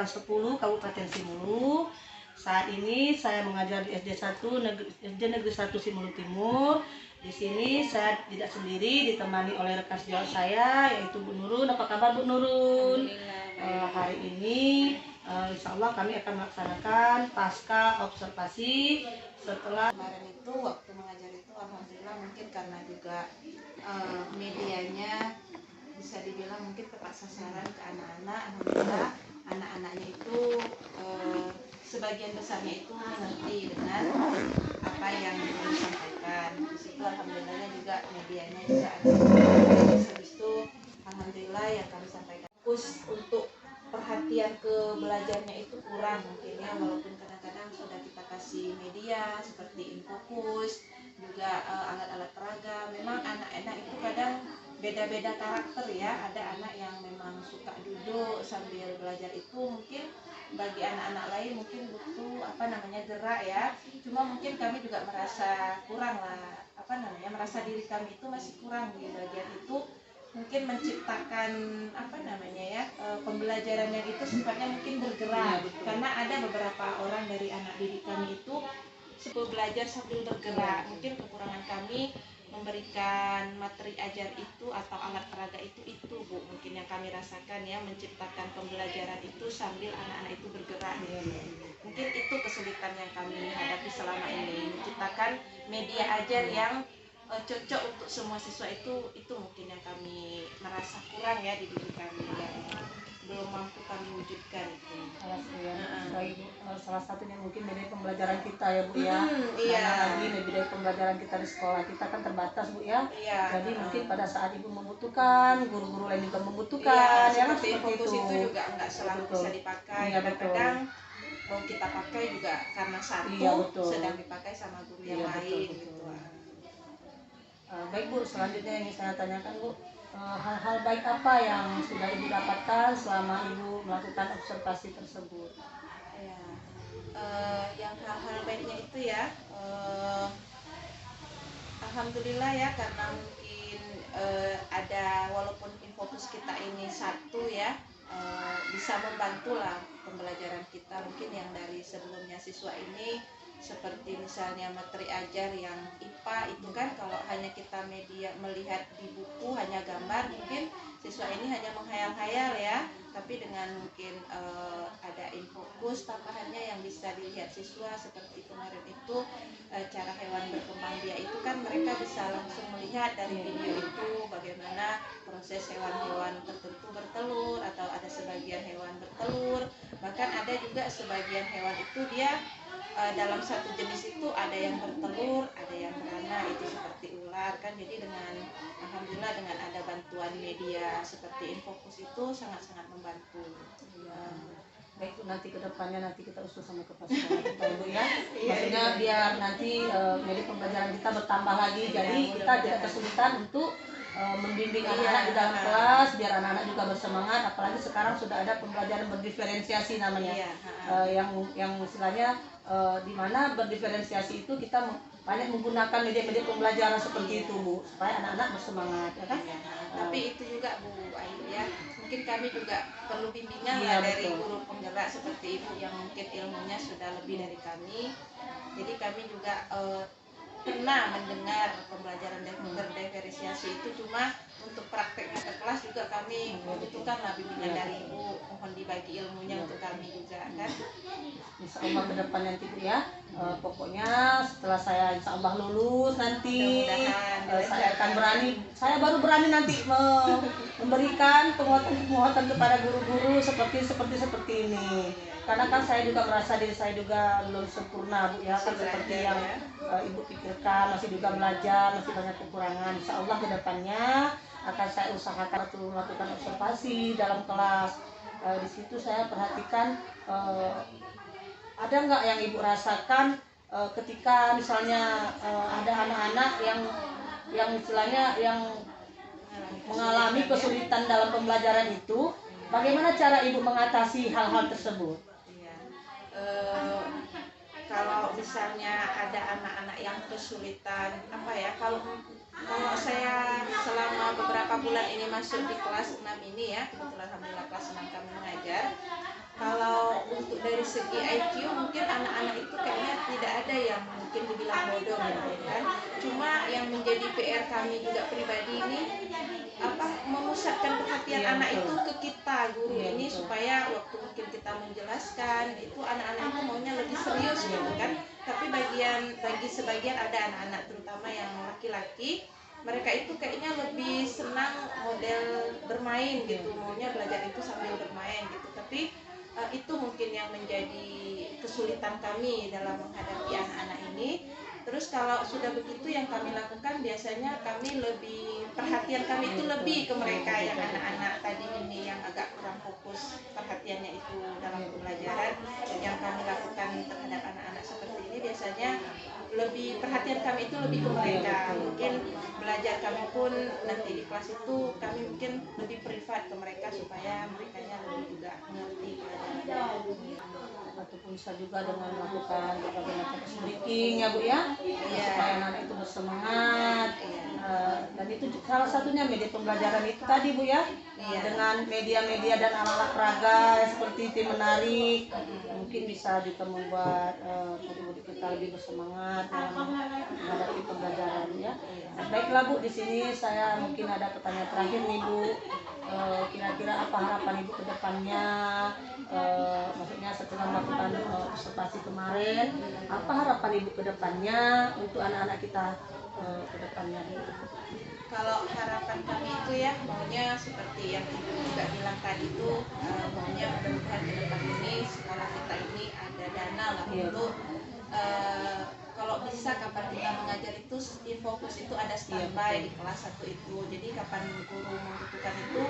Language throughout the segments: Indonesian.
10 Kabupaten Simulu. Saat ini saya mengajar di SD Negeri 1 Simulu Timur. Di sini saya tidak sendiri, ditemani oleh rekan sejawat saya yaitu Bu Nurun. Apa kabar Bu Nurun? Hari ini insya Allah kami akan melaksanakan pasca observasi setelah kemarin itu waktu mengajar itu alhamdulillah mungkin karena juga medianya bisa dibilang mungkin tepat sasaran ke anak-anak. Alhamdulillah anak-anaknya itu sebagian besarnya itu mengerti dengan apa yang disampaikan. Di situ alhamdulillahnya juga medianya juga ada. Habis itu alhamdulillah yang kami sampaikan fokus untuk perhatian ke belajarnya itu kurang mungkin ya, walaupun kadang-kadang sudah kita kasih media seperti Infokus juga alat-alat peraga. Memang anak-anak itu kadang beda-beda karakter ya. Ada anak yang memang suka duduk sambil belajar, itu mungkin bagi anak-anak lain mungkin butuh gerak ya. Cuma mungkin kami juga merasa kurang lah, merasa diri kami itu masih kurang di bagian itu. Mungkin menciptakan pembelajaran yang itu sifatnya mungkin bergerak, karena ada beberapa orang dari anak didik kami itu sebelum belajar sambil bergerak. Mungkin kekurangan kami memberikan materi ajar itu atau alat peraga itu Bu, mungkin yang kami rasakan ya, menciptakan pembelajaran itu sambil anak-anak itu bergerak. Mungkin itu kesulitan yang kami hadapi selama ini, menciptakan media ajar yang cocok untuk semua siswa. Itu mungkin yang kami merasa kurang ya di diri kami, yang belum mampu kami wujudkan itu. Salah satunya mungkin media pembelajaran kita ya Bu ya. Iya. Lagi media pembelajaran kita di sekolah kita kan terbatas Bu ya. Iya. Jadi mungkin pada saat Ibu membutuhkan, guru-guru lain juga membutuhkan. Iya, seperti Infokus itu juga nggak selalu bisa dipakai. Iya, kadang-kadang mau kita pakai juga karena sedang dipakai sama guru yang lain gitu. Baik Bu, selanjutnya yang saya tanyakan Bu, hal-hal baik apa yang sudah Ibu dapatkan selama Ibu melakukan observasi tersebut? Ya, yang hal-hal baiknya itu ya, alhamdulillah ya, karena mungkin ada, walaupun Infokus kita ini satu ya, bisa membantu lah pembelajaran kita. Mungkin yang dari sebelumnya siswa ini seperti misalnya materi ajar yang IPA itu kan kalau hanya kita media melihat di buku hanya gambar, mungkin siswa ini hanya menghayal-hayal ya. Tapi dengan mungkin ada Infokus tambahannya yang bisa dilihat siswa, seperti kemarin itu cara hewan berkembang biak itu kan mereka bisa langsung melihat dari video itu bagaimana proses hewan-hewan tertentu bertelur, atau ada sebagian hewan bertelur, bahkan ada juga sebagian hewan itu dia dalam satu jenis itu ada yang bertelur, ada yang beranak, itu seperti ular kan. Jadi dengan alhamdulillah dengan ada bantuan media seperti Infokus itu sangat-sangat membantu. Baik Bu, nanti kedepannya kita usul sama kepala sekolah kita Bu ya. Maksudnya biar nanti media pembelajaran kita bertambah lagi, jadi kita tidak kesulitan untuk membimbing anak-anak di dalam kelas, biar anak-anak juga bersemangat. Apalagi sekarang sudah ada pembelajaran berdiferensiasi namanya, yang istilahnya di mana berdiferensiasi itu kita banyak menggunakan media-media pembelajaran seperti itu Bu, supaya anak-anak bersemangat ya kan. Tapi itu juga Bu Ayu ya, mungkin kami juga perlu bimbingan dari guru penggerak seperti Ibu yang mungkin ilmunya sudah lebih dari kami. Jadi kami juga pernah mendengar pembelajaran berdiferensiasi itu, cuma untuk prakteknya ke kelas juga kami membutuhkan bimbingan dari Ibu. Mohon dibagi ilmunya untuk kami juga kan. Insya Allah ke depan nanti Bu ya. Pokoknya setelah saya insya Allah lulus nanti saya akan saya baru berani nanti memberikan penguatan kepada guru-guru seperti ini. Karena kan saya juga merasa diri saya juga belum sempurna Bu ya, kan seperti yang Ibu pikirkan, masih juga belajar, masih banyak kekurangan. Insya Allah ke depannya akan saya usahakan untuk melakukan observasi dalam kelas. Di situ saya perhatikan ada nggak yang Ibu rasakan ketika misalnya ada anak-anak yang istilahnya yang mengalami kesulitan dalam pembelajaran itu, bagaimana cara Ibu mengatasi hal-hal tersebut? Kalau misalnya ada anak-anak yang kesulitan kalau saya selama beberapa bulan ini masuk di kelas 6 ini ya, kebetulan alhamdulillah kelas 6 kami mengajar. Kalau dari segi IQ mungkin anak-anak itu kayaknya tidak ada yang mungkin dibilang bodoh gitu kan. Cuma yang menjadi PR kami juga pribadi ini memusatkan perhatian Iya, anak betul. itu ke kita guru Iya, ini betul. supaya waktu mungkin kita menjelaskan itu anak-anak itu maunya lebih serius gitu kan. Tapi bagi sebagian ada anak-anak terutama yang laki-laki, mereka itu kayaknya lebih senang model bermain gitu, maunya belajar itu sambil bermain gitu. Tapi itu mungkin yang menjadi kesulitan kami dalam menghadapi anak-anak ini. Terus kalau sudah begitu yang kami lakukan biasanya kami lebih perhatian kami itu lebih ke mereka yang anak-anak tadi ini yang agak kurang fokus perhatiannya itu dalam pembelajaran. Yang kami lakukan terhadap anak-anak seperti ini biasanya lebih perhatian kami itu lebih ke mereka. Mungkin belajar kami pun nanti di kelas itu kami mungkin lebih privat ke mereka supaya mereka lebih juga mengerti pelajaran. Ataupun bisa juga dengan melakukan berbagai macam speaking ya Bu ya, supaya anak itu bersemangat. Dan itu salah satunya media pembelajaran itu tadi Bu ya, dengan media-media dan alat-alat peraga seperti tim menarik, mungkin bisa juga membuat murid-murid kita lebih bersemangat dalam menghadapi pembelajaran ya. Baiklah Bu, di sini saya mungkin ada pertanyaan terakhir nih Bu. Kira-kira apa harapan Ibu ke depannya, maksudnya setelah melakukan observasi kemarin, apa harapan Ibu ke depannya untuk anak-anak kita ke depannya? Kalau harapan kami itu ya maunya seperti yang Ibu juga bilang tadi itu, maunya mudah-mudahan ke depan ini sekolah kita ini ada dana lah untuk kalau bisa kapan kita mengajar itu fokus itu ada standby di kelas satu itu. Jadi kapan guru membutuhkan itu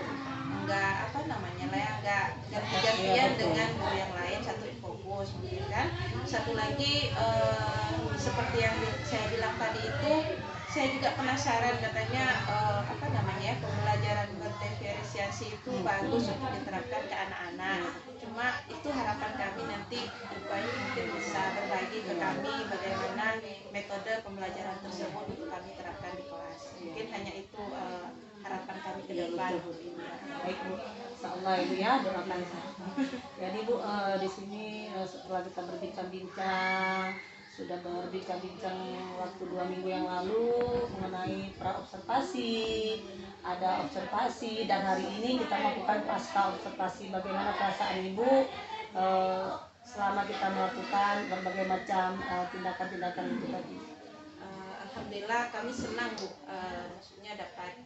enggak enggak ganti-gantian dengan guru yang lain, satu fokus mungkin kan. Satu lagi seperti yang saya bilang tadi itu, saya juga penasaran katanya pembelajaran berdiferensiasi itu bagus untuk diterapkan ke anak-anak. Cuma itu harapan kami nanti supaya mungkin bisa berbagi ke kami bagaimana metode pembelajaran tersebut untuk kami terapkan di kelas. Mungkin hanya itu harapan kami ke depan. Baik Bu, insyaallah Ibu ya, doakan. Jadi Bu, di sini setelah kita berbincang-bincang, sudah berbincang-bincang waktu 2 minggu yang lalu mengenai pra observasi, ada observasi, dan hari ini kita melakukan pasca observasi. Bagaimana perasaan Ibu selama kita melakukan berbagai macam tindakan-tindakan itu tadi? Alhamdulillah kami senang Bu, maksudnya dapat